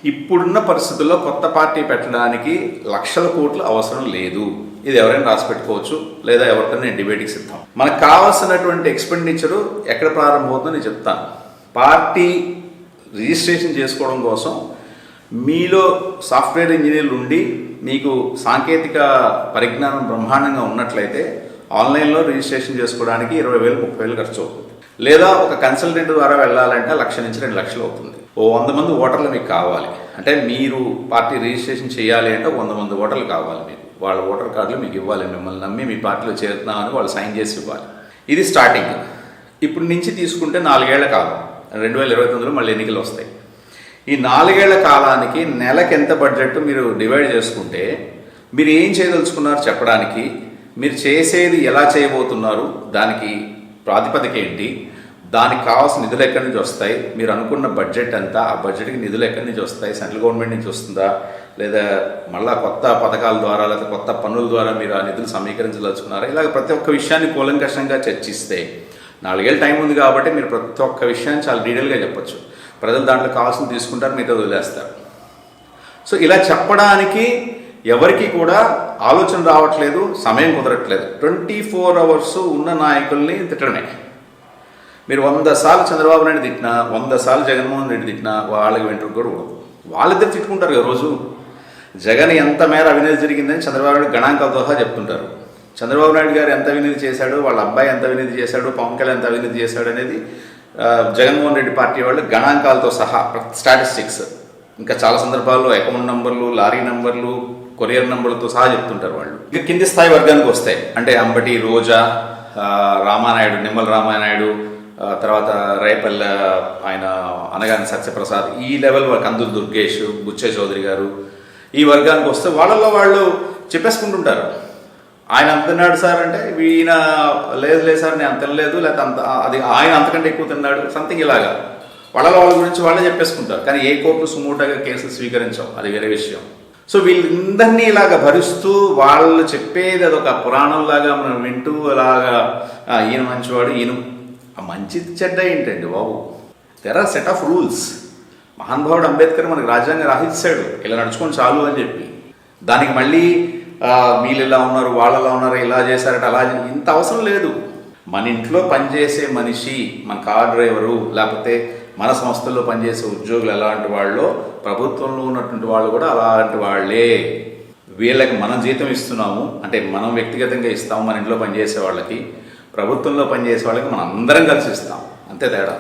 ఇప్పుడున్న పరిస్థితుల్లో కొత్త పార్టీ పెట్టడానికి లక్షల కోట్లు అవసరం లేదు. ఇది ఎవరైనా రాసి పెట్టుకోవచ్చు, లేదా ఎవరికైనా నేను డిబేట్కి సిద్ధం. మనకు కావాల్సినటువంటి ఎక్స్పెండిచరు ఎక్కడ ప్రారంభమవుతుందో నేను చెప్తాను. పార్టీ రిజిస్ట్రేషన్ చేసుకోవడం కోసం మీలో సాఫ్ట్వేర్ ఇంజనీర్లు ఉండి మీకు సాంకేతిక పరిజ్ఞానం బ్రహ్మాండంగా ఉన్నట్లయితే ఆన్లైన్లో రిజిస్ట్రేషన్ చేసుకోవడానికి 20,000 30,000 ఖర్చు అవుతుంది. లేదా ఒక కన్సల్టెంట్ ద్వారా వెళ్ళాలంటే 1,00,000 నుంచి 2,00,000 అవుతుంది. 100 మంది ఓటర్లు మీకు కావాలి అంటే, మీరు పార్టీ రిజిస్ట్రేషన్ చేయాలి అంటే 100 మంది ఓటర్లు కావాలి. మీకు వాళ్ళ ఓటర్ కార్డులు మీకు ఇవ్వాలి. మిమ్మల్ని నమ్మి మీ పార్టీలో చేరుతున్నామని వాళ్ళు సైన్ చేసి ఇవ్వాలి. ఇది స్టార్టింగ్. ఇప్పుడు నుంచి తీసుకుంటే 4 ఏళ్ల కాలం, 2029లో మళ్ళీ ఎన్నికలు వస్తాయి. ఈ 4 ఏళ్ల కాలానికి నెలకి ఎంత బడ్జెట్ మీరు డివైడ్ చేసుకుంటే, మీరు ఏం చేయదలుచుకున్నారు చెప్పడానికి, మీరు చేసేది ఎలా చేయబోతున్నారు, దానికి ప్రాతిపదిక ఏంటి, దానికి కావాల్సిన నిధులు ఎక్కడి నుంచి వస్తాయి, మీరు అనుకున్న బడ్జెట్ అంతా, ఆ బడ్జెట్కి నిధులు ఎక్కడి నుంచి వస్తాయి, సెంట్రల్ గవర్నమెంట్ నుంచి వస్తుందా, లేదా మళ్ళీ కొత్త పథకాల ద్వారా లేదా కొత్త పన్నుల ద్వారా మీరు ఆ నిధులు సమీకరించదలుచుకున్నారా, ఇలాగ ప్రతి ఒక్క విషయాన్ని కూలంకషంగా చర్చిస్తే 4 ఏళ్ళ టైం ఉంది కాబట్టి మీరు ప్రతి ఒక్క విషయాన్ని చాలా డీటెయిల్గా చెప్పచ్చు. ప్రజలు దాంట్లో కావాల్సింది తీసుకుంటారు, మీతో వదిలేస్తారు. సో ఇలా చెప్పడానికి ఎవరికి కూడా ఆలోచన రావట్లేదు, సమయం కుదరట్లేదు. 24 అవర్స్ ఉన్న నాయకుల్ని తిట్టడమే. మీరు 100 సార్లు చంద్రబాబు నాయుడు తిట్టినా, 100 సార్లు జగన్మోహన్ రెడ్డి తిట్టినా వాళ్ళకి వెంట్రుకు కూడా ఉండదు. వాళ్ళిద్దరు తిట్టుకుంటారు కదా రోజు. జగన్ ఎంత మేర అవినీతి జరిగిందని చంద్రబాబు నాయుడు గణాంకాలతో సహా చెప్తుంటారు. చంద్రబాబు నాయుడు గారు ఎంత అవినీతి చేశాడు, వాళ్ళ అబ్బాయి ఎంత అవినీతి చేశాడు, పవన్ కళ్యాణ్ ఎంత అవినీతి చేశాడు అనేది జగన్మోహన్ రెడ్డి పార్టీ వాళ్ళు గణాంకాలతో సహా, స్టాటిస్టిక్స్, ఇంకా చాలా సందర్భాల్లో అకౌంట్ నంబర్లు, లారీ నంబర్లు, కొరియర్ నంబర్లతో సహా చెప్తుంటారు వాళ్ళు. ఇక కింది స్థాయి వర్గానికి వస్తాయి అంటే అంబటి, రోజా, రామానాయుడు, నిమ్మల రామానాయుడు, తర్వాత రేపల్లె ఆయన అనగాని సత్యప్రసాద్, ఈ లెవెల్ కందులు దుర్గేష్, బుచ్చే చౌదరి గారు, ఈ వర్గానికి వస్తే వాళ్ళల్లో వాళ్ళు చెప్పేసుకుంటుంటారు. ఆయన అంత తిన్నాడు సార్ అంటే, ఈయన లేదు సార్ నేను అంత తినలేదు, లేకపోతే అంత అది ఆయన అంతకంటే ఎక్కువ తిన్నాడు, సంథింగ్ ఇలాగా వాళ్ళ గురించి వాళ్ళే చెప్పేసుకుంటారు. కానీ ఏ కోర్టు సుమోటోగా కేసులు స్వీకరించాం, అది వేరే విషయం. సో వీళ్ళందరినీ ఇలాగ భరిస్తూ వాళ్ళు చెప్పేది అదొక పురాణంలాగా మనం వింటూ అలాగా ఈయన మంచివాడు, ఈయన మంచి చెడ్డ ఏంటండి బాబు, there are set of rules. మహానుభావుడు అంబేద్కర్ మనకు రాజ్యాంగం రాసిచ్చాడు, ఇలా నడుచుకొని చాలు అని చెప్పి. దానికి మళ్ళీ వీళ్ళు ఇలా ఉన్నారు, వాళ్ళు ఇలా ఉన్నారు, ఇలా చేశారట, అలా ఇంత అవసరం లేదు. మన ఇంట్లో పనిచేసే మనిషి, మన కార్ డ్రైవరు, లేకపోతే మన సంస్థల్లో పనిచేసే ఉద్యోగులు ఎలాంటి వాళ్ళు, ప్రభుత్వంలో ఉన్నటువంటి వాళ్ళు కూడా అలాంటి వాళ్ళే. వీళ్ళకి మనం జీతం ఇస్తున్నాము అంటే మనం వ్యక్తిగతంగా ఇస్తాము, మన ఇంట్లో పనిచేసే వాళ్ళకి, ప్రభుత్వంలో పనిచేసే వాళ్ళకి మనం అందరం కలిసి ఇస్తాం, అంతే తేడా.